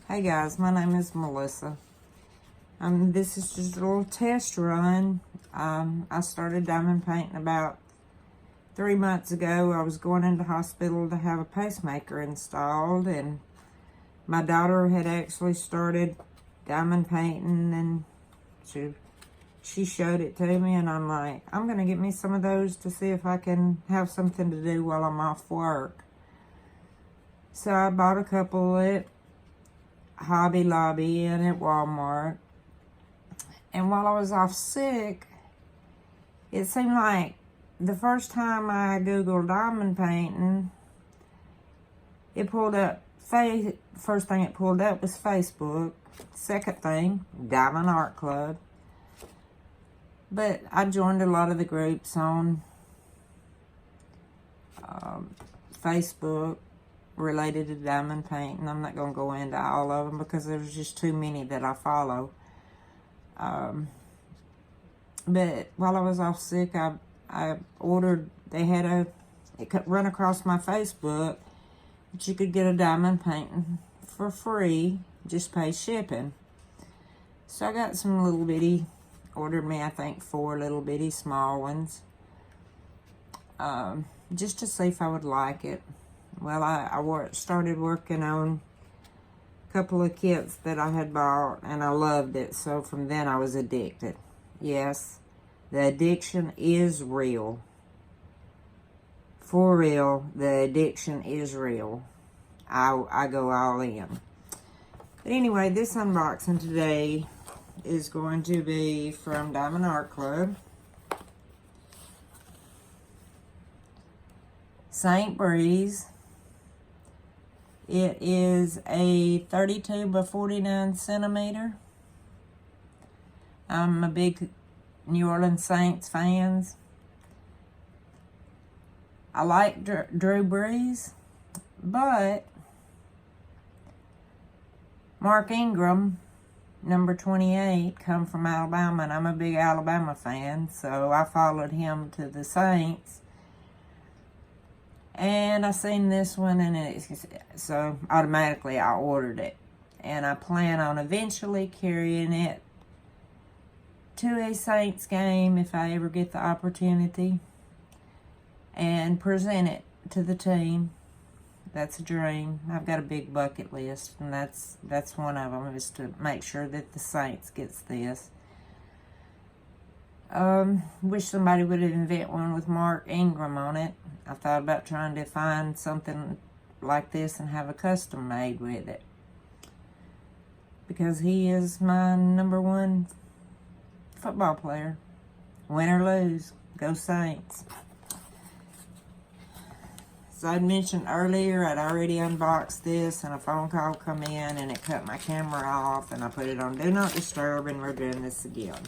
Hey guys, my name is Melissa. This is just a little test run. I started diamond painting about 3 months ago. I was going into hospital to have a pacemaker installed, and my daughter had actually started diamond painting, and she showed it to me, and I'm like, I'm gonna get me some of those to see if I can have something to do while I'm off work. So I bought a couple at Hobby Lobby and at Walmart. And while I was off sick, it seemed like the first time I Googled diamond painting, it pulled up, first thing it pulled up was Facebook. Second thing, Diamond Art Club. But I joined a lot of the groups on Facebook related to diamond painting. I'm not going to go into all of them because there's just too many that I follow. But while I was off sick, I ordered, it could run across my Facebook that you could get a diamond painting for free, just pay shipping. So I got some little bitty, ordered me I think 4 little bitty small ones, just to see if I would like it. Well, I started working on a couple of kits that I had bought, and I loved it. So from then I was addicted. Yes, the addiction is real. For real, the addiction is real. I go all in. But anyway, this unboxing today is going to be from Diamond Art Club. St. Breeze. It is a 32 by 49 centimeter. I'm a big New Orleans Saints fans. I like Drew Brees, but Mark Ingram, number 28, come from Alabama, and I'm a big Alabama fan, so I followed him to the Saints. And I seen this one, and so automatically I ordered it. And I plan on eventually carrying it to a Saints game if I ever get the opportunity, and present it to the team. That's a dream. I've got a big bucket list, and that's one of them, is to make sure that the Saints gets this. Wish somebody would invent one with Mark Ingram on it. I thought about trying to find something like this and have a custom made with it, because he is my number 1 football player. Win or lose, go Saints. So I'd mentioned earlier, I'd already unboxed this, and a phone call come in, and it cut my camera off, and I put it on Do Not Disturb, and we're doing this again.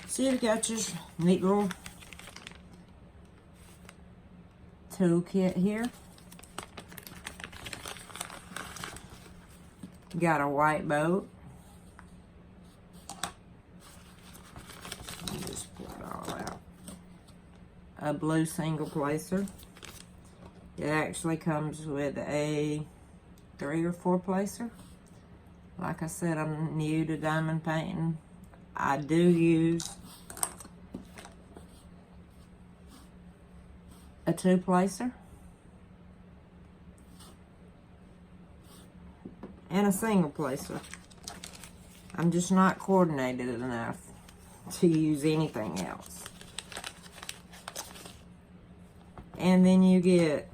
So you've got your neat little toolkit here. Got a white boat. Just pull it all out. A blue single placer. It actually comes with a 3 or 4 placer. Like I said, I'm new to diamond painting. I do use a 2 placer and a single placer. I'm just not coordinated enough to use anything else. And then you get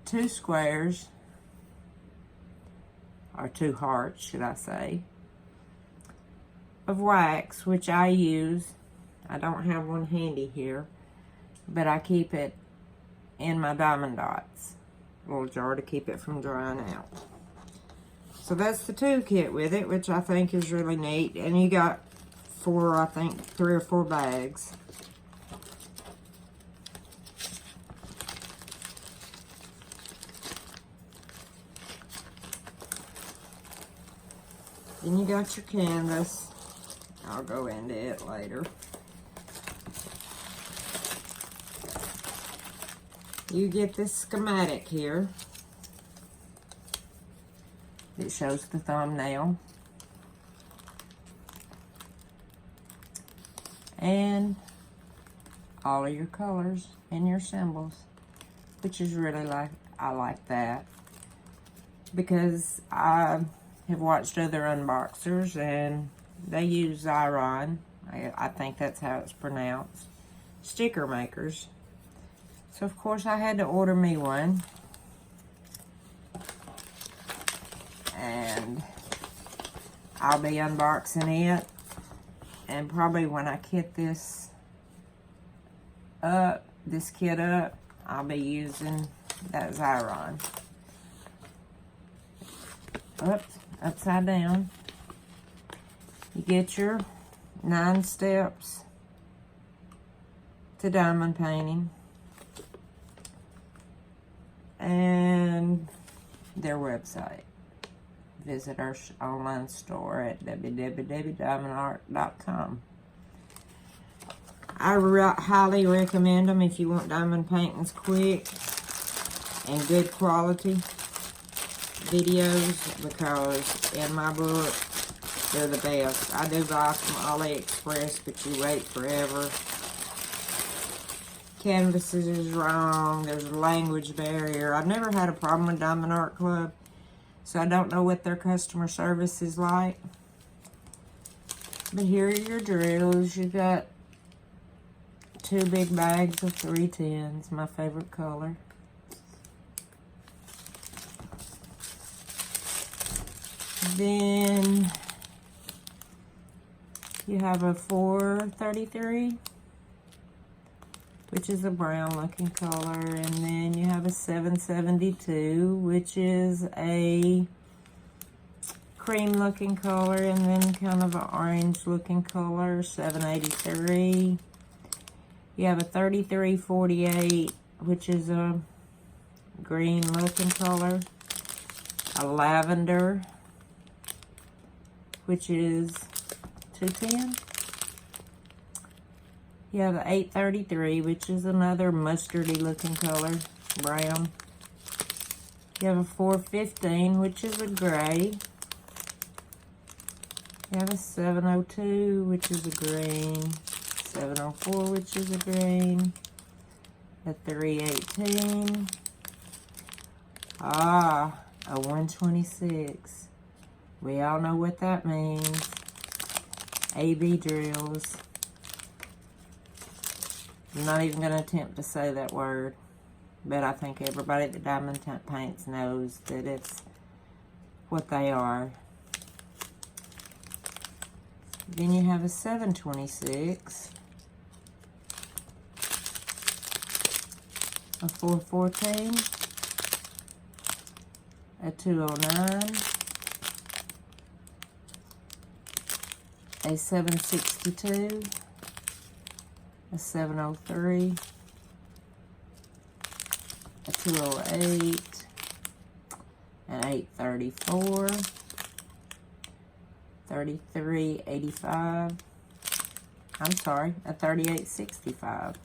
2 squares, or 2 hearts, should I say, of wax, which I use. I don't have one handy here, but I keep it in my Diamond Dots little jar to keep it from drying out. So that's the toolkit with it, which I think is really neat. And you got 4, I think 3 or 4 bags. Then you got your canvas. I'll go into it later. you get this schematic here. It shows the thumbnail. And all of your colors and your symbols, which is really I like that, because I have watched other unboxers and they use Xyron. I think that's how it's pronounced. Sticker makers. So of course I had to order me one. And I'll be unboxing it. And probably when I kit this kit up, I'll be using that Xyron. Oops, upside down. You get your 9 steps to diamond painting. And their website. Visit our online store at www.diamondart.com. I highly recommend them if you want diamond paintings quick and good quality videos, because in my book, they're the best. I do buy from AliExpress, but you wait forever. Canvases is wrong. There's a language barrier. I've never had a problem with Diamond Art Club, so I don't know what their customer service is like. But here are your drills. You got 2 big bags of 310s, my favorite color. Then you have a 433, which is a brown looking color, and then you have a 772, which is a cream looking color, and then kind of an orange looking color, 783. You have a 3348, which is a green looking color, a lavender, which is 210. You have an 833, which is another mustardy looking color, brown. You have a 415, which is a gray. You have a 702, which is a green. 704, which is a green. A 318. A 126. We all know what that means. AB drills. I'm not even going to attempt to say that word, but I think everybody that diamond paints knows that it's what they are. Then you have a 726, a 414, a 209, a 762, a 703, a 208, an 834, 3385, I'm sorry, a 3865.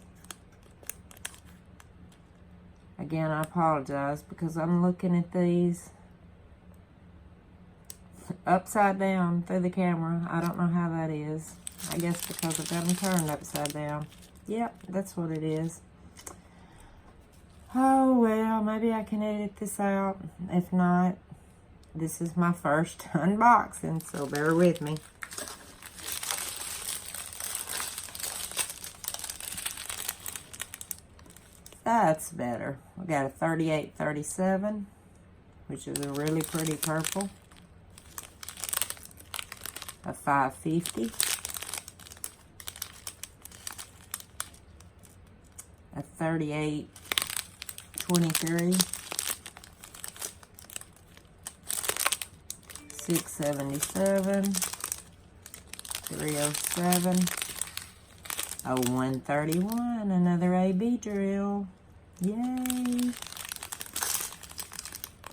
Again, I apologize because I'm looking at these upside down through the camera. I don't know how that is. I guess because I've got them turned upside down. Yep, that's what it is. Oh, well, maybe I can edit this out. If not, this is my first unboxing, so bear with me. That's better. We got a 3837, which is a really pretty purple. A 550. A 3823. 677. 307. A 131. Another AB drill. Yay.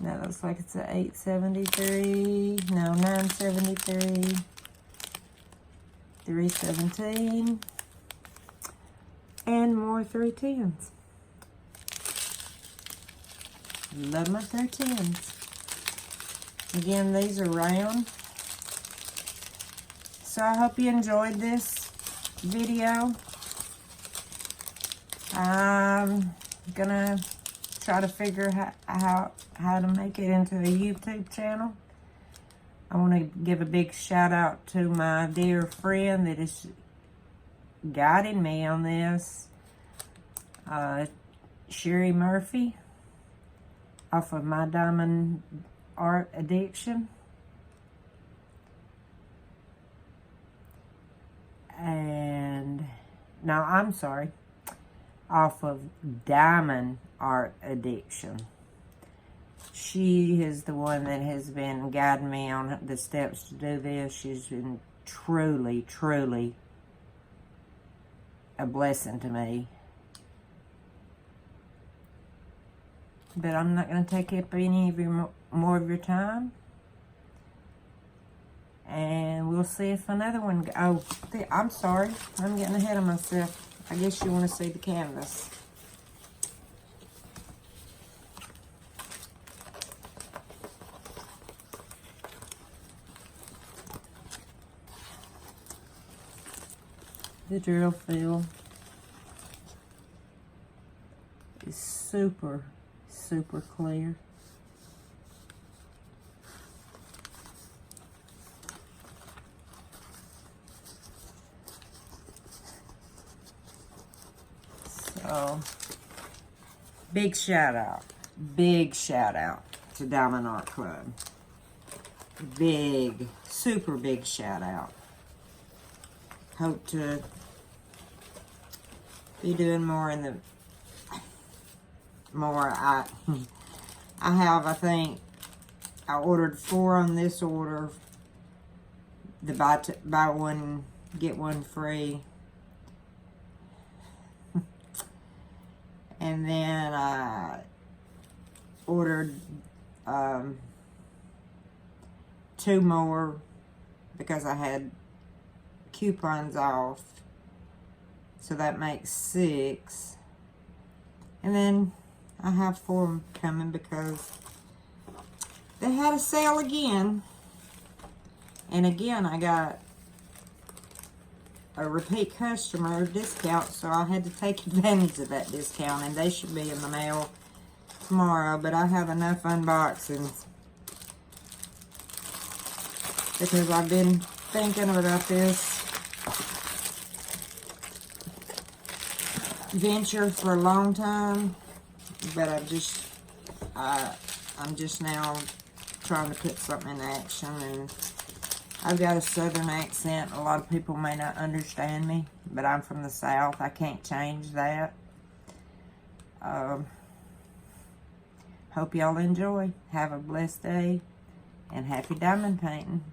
That looks like it's a 873. No, 973. 317. And more 310s. Love my 13s. Again, these are round. So I hope you enjoyed this video. I'm gonna try to figure how to make it into a YouTube channel. I want to give a big shout out to my dear friend that is guiding me on this, Sherry Murphy, off of My Diamond Art Addiction. And, no, I'm sorry, off of Diamond Art Addiction. She is the one that has been guiding me on the steps to do this. She's been truly, truly a blessing to me. But I'm not going to take up any of your more of your time. And we'll see if another one... Oh, I'm sorry. I'm getting ahead of myself. I guess you want to see the canvas. The drill fill is super, super clear. So, big shout out to Diamond Art Club. Big, super big shout out. Hope to be doing more in the I think I ordered 4 on this order, the buy one get one free, and then I ordered 2 more because I had coupons off, so that makes 6, and then I have 4 coming because they had a sale again, and again I got a repeat customer discount, so I had to take advantage of that discount, and they should be in the mail tomorrow. But I have enough unboxings because I've been thinking about this venture for a long time, but I'm just now trying to put something in action. And I've got a southern accent. A lot of people may not understand me, but I'm from the South. I can't change that. Hope y'all enjoy. Have a blessed day, and happy diamond painting.